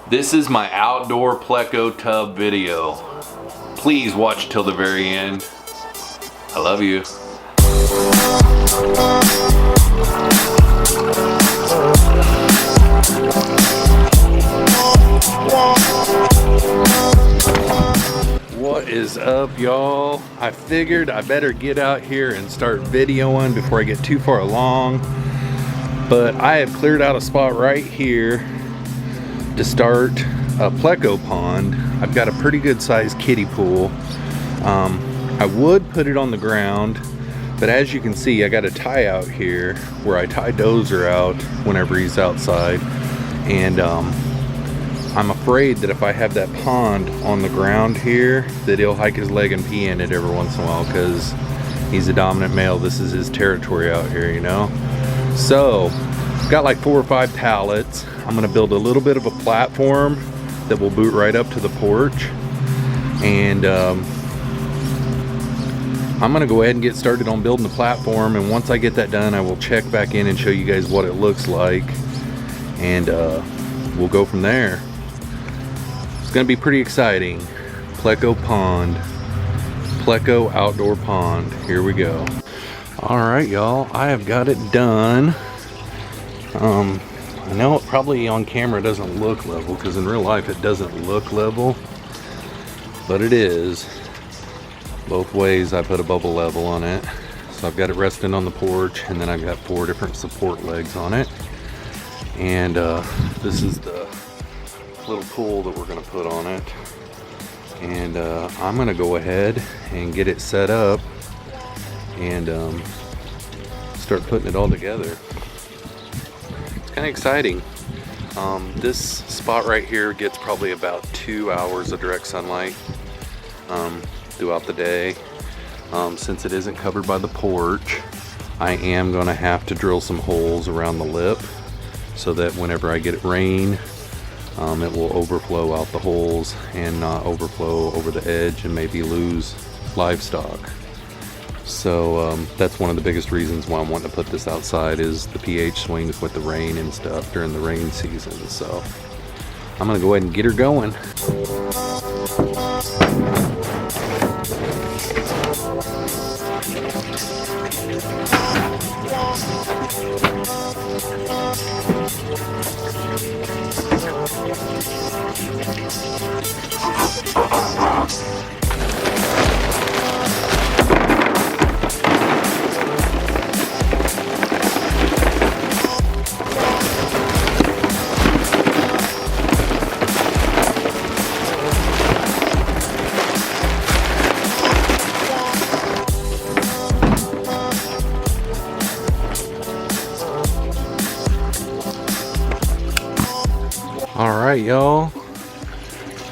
This is my outdoor Pleco tub video. Please watch till the very end. I love you. What is up, y'all? I figured I better get out here and start videoing before I get too far along. But I have cleared out a spot right here to start a Pleco pond. I've got a pretty good sized kiddie pool. I would put it on the ground, but as you can see, I got a tie out here where I tie Dozer out whenever he's outside. And I'm afraid that if I have that pond on the ground here, that he'll hike his leg and pee in it every once in a while, because he's a dominant male. This is his territory out here, you know? So, I've got like 4 or 5 pallets. I'm gonna build a little bit of a platform that will boot right up to the porch. And I'm gonna go ahead and get started on building the platform. And once I get that done, I will check back in and show you guys what it looks like. And we'll go from there. It's gonna be pretty exciting. Pleco pond. Pleco outdoor pond. Here we go. All right, y'all, I have got it done. I know it probably on camera doesn't look level, because in real life it doesn't look level, but it is. Both ways I put a bubble level on it. So I've got it resting on the porch, and then I've got 4 different support legs on it. And this is the little pool that we're gonna put on it. And I'm gonna go ahead and get it set up and start putting it all together. It's kind of exciting. This spot right here gets probably about 2 hours of direct sunlight throughout the day. Since it isn't covered by the porch, I am gonna have to drill some holes around the lip so that whenever I get it rain, it will overflow out the holes and not overflow over the edge and maybe lose livestock. So that's one of the biggest reasons why I'm wanting to put this outside, is the pH swings with the rain and stuff during the rain season. So I'm gonna go ahead and get her going. All right, y'all,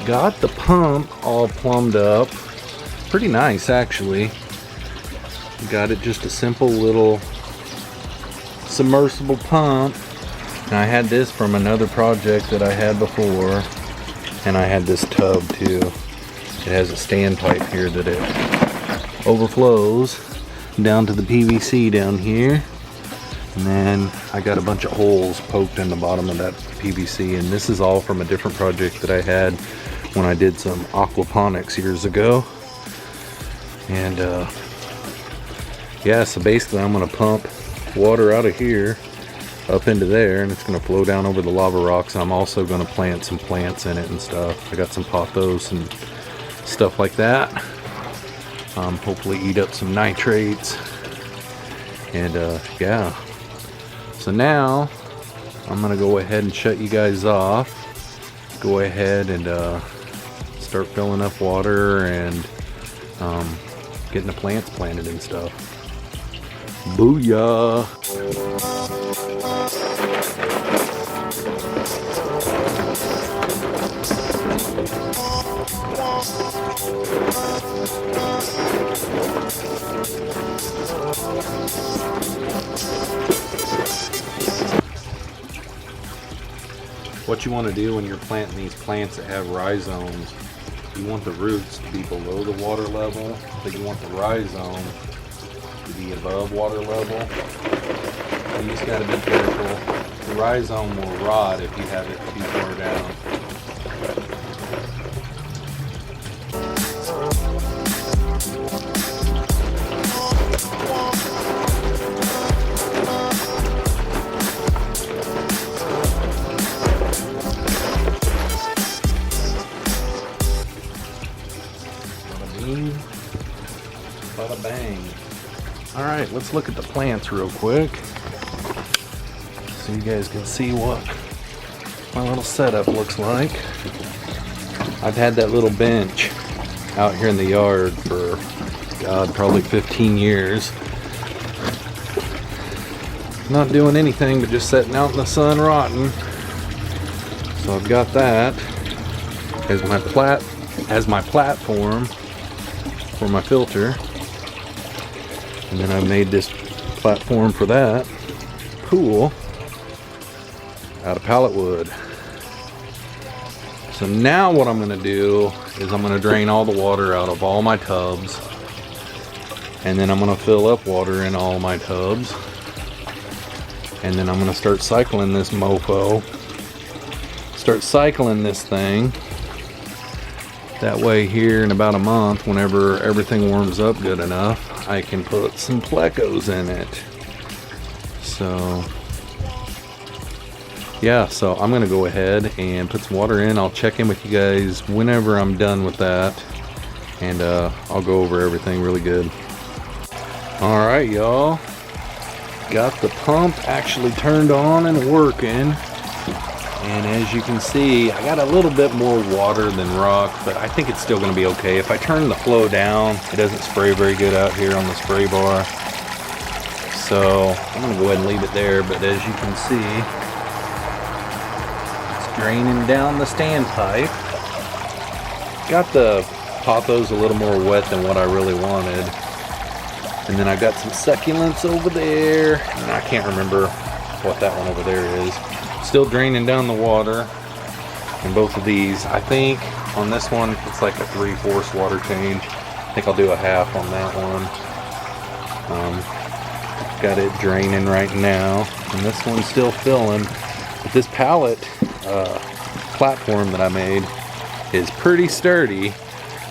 got the pump all plumbed up. Pretty nice, actually. Got it just a simple little submersible pump. And I had this from another project that I had before, and I had this tub too. It has a standpipe here that it overflows down to the PVC down here. And then I got a bunch of holes poked in the bottom of that PVC, and this is all from a different project that I had when I did some aquaponics years ago. And yeah, so basically I'm gonna pump water out of here up into there, and it's gonna flow down over the lava rocks. I'm also gonna plant some plants in it and stuff. I got some pothos and stuff like that. Hopefully eat up some nitrates. And yeah. So now I'm gonna go ahead and shut you guys off. Go ahead and start filling up water and getting the plants planted and stuff. Booyah! What you want to do when you're planting these plants that have rhizomes, you want the roots to be below the water level, but you want the rhizome to be above water level. You just got to be careful. The rhizome will rot if you have it too far down. bada bang. All right, let's look at the plants real quick so you guys can see what my little setup looks like. I've had that little bench out here in the yard for, God, probably 15 years. Not doing anything but just sitting out in the sun rotting. So I've got that as my platform for my filter. And then I made this platform for that pool out of pallet wood. So now what I'm going to do is I'm going to drain all the water out of all my tubs, and then I'm going to fill up water in all my tubs, and then I'm going to start cycling this mofo. Start cycling this thing. That way here in about a month, whenever everything warms up good enough, I can put some Plecos in it. So yeah, so I'm gonna go ahead and put some water in. I'll check in with you guys whenever I'm done with that, and I'll go over everything really good. All right, y'all, got the pump actually turned on and working. And as you can see, I got a little bit more water than rock, but I think it's still going to be okay. If I turn the flow down, it doesn't spray very good out here on the spray bar. So I'm going to go ahead and leave it there, but as you can see, it's draining down the standpipe. Got the pothos a little more wet than what I really wanted. And then I got some succulents over there, and I can't remember what that one over there is. Still draining down the water in both of these. I think on this one it's like a 3/4 water change. I think I'll do a half on that one. Got it draining right now, and this one's still filling. But this pallet platform that I made is pretty sturdy.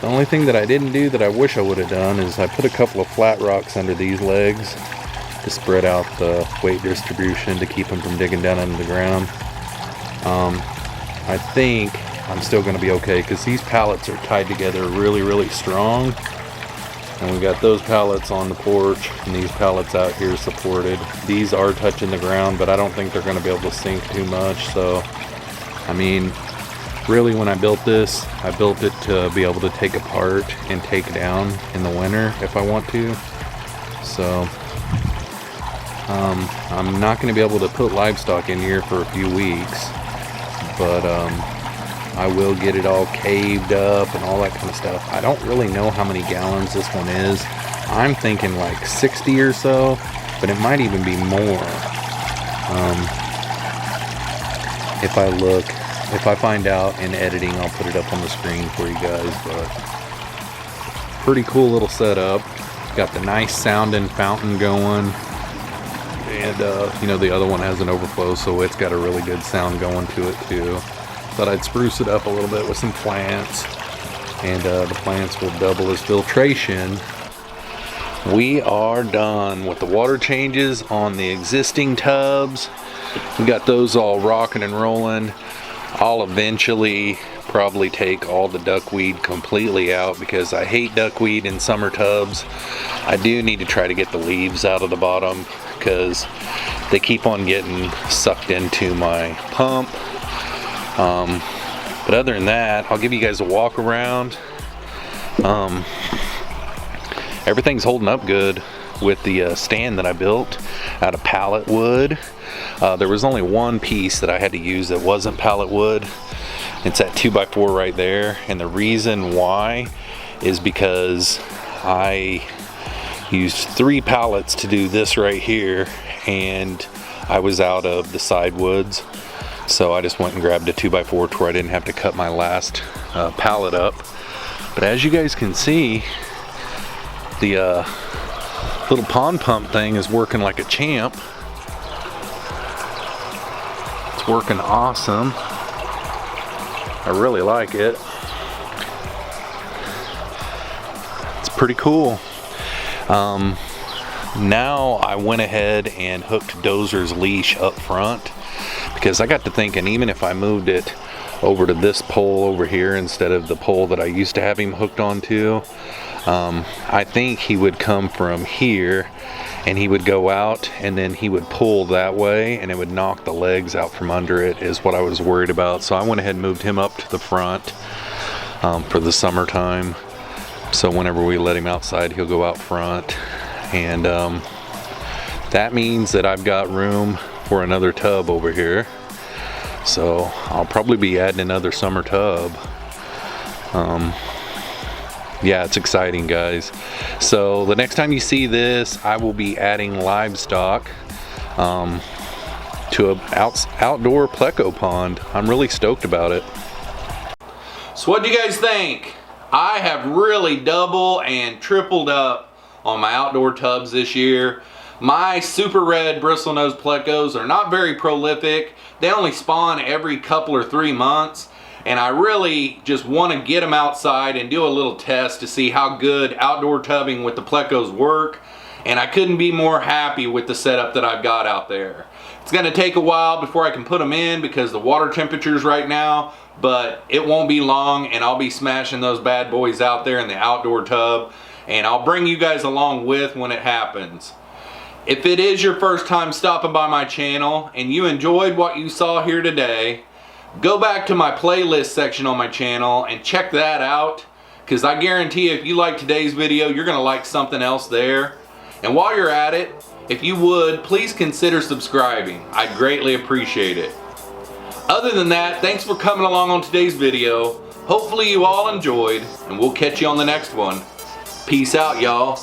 The only thing that I didn't do that I wish I would have done is I put a couple of flat rocks under these legs to spread out the weight distribution to keep them from digging down into the ground. I think I'm still going to be okay because these pallets are tied together really, really strong. And we got those pallets on the porch and these pallets out here supported. These are touching the ground, but I don't think they're going to be able to sink too much. So, I mean, really when I built this, I built it to be able to take apart and take down in the winter if I want to. So I'm not going to be able to put livestock in here for a few weeks, but I will get it all caved up and all that kind of stuff. I don't really know how many gallons this one is. I'm thinking like 60 or so, but it might even be more. If I find out in editing, I'll put it up on the screen for you guys. But pretty cool little setup. Got the nice sounding fountain going. And you know, the other one has an overflow, so it's got a really good sound going to it too. Thought I'd spruce it up a little bit with some plants, and the plants will double as filtration. We are done with the water changes on the existing tubs. We got those all rocking and rolling. I'll eventually probably take all the duckweed completely out because I hate duckweed in summer tubs. I do need to try to get the leaves out of the bottom because they keep on getting sucked into my pump. But other than that, I'll give you guys a walk around. Everything's holding up good with the stand that I built out of pallet wood. There was only one piece that I had to use that wasn't pallet wood. It's that 2x4 right there, and the reason why is because I used 3 pallets to do this right here, and I was out of the side woods, so I just went and grabbed a 2x4 to where I didn't have to cut my last pallet up. But as you guys can see, the little pond pump thing is working like a champ. It's working awesome. I really like it. It's pretty cool. Now I went ahead and hooked Dozer's leash up front because I got to thinking, even if I moved it over to this pole over here instead of the pole that I used to have him hooked onto, I think he would come from here and he would go out and then he would pull that way and it would knock the legs out from under it, is what I was worried about. So I went ahead and moved him up to the front for the summertime. So whenever we let him outside, he'll go out front. And that means that I've got room for another tub over here. So I'll probably be adding another summer tub. Yeah, it's exciting, guys. So the next time you see this, I will be adding livestock to an outdoor Pleco pond. I'm really stoked about it. So what do you guys think? I have really double and tripled up on my outdoor tubs this year. My super red bristlenose plecos are not very prolific. They only spawn every couple or 3 months. And I really just want to get them outside and do a little test to see how good outdoor tubbing with the plecos work. And I couldn't be more happy with the setup that I've got out there. It's going to take a while before I can put them in because the water temperatures right now, but it won't be long and I'll be smashing those bad boys out there in the outdoor tub. And I'll bring you guys along with when it happens. If it is your first time stopping by my channel and you enjoyed what you saw here today, go back to my playlist section on my channel and check that out, because I guarantee if you like today's video, you're going to like something else there. And while you're at it, if you would, please consider subscribing. I'd greatly appreciate it. Other than that, thanks for coming along on today's video. Hopefully you all enjoyed, and we'll catch you on the next one. Peace out, y'all.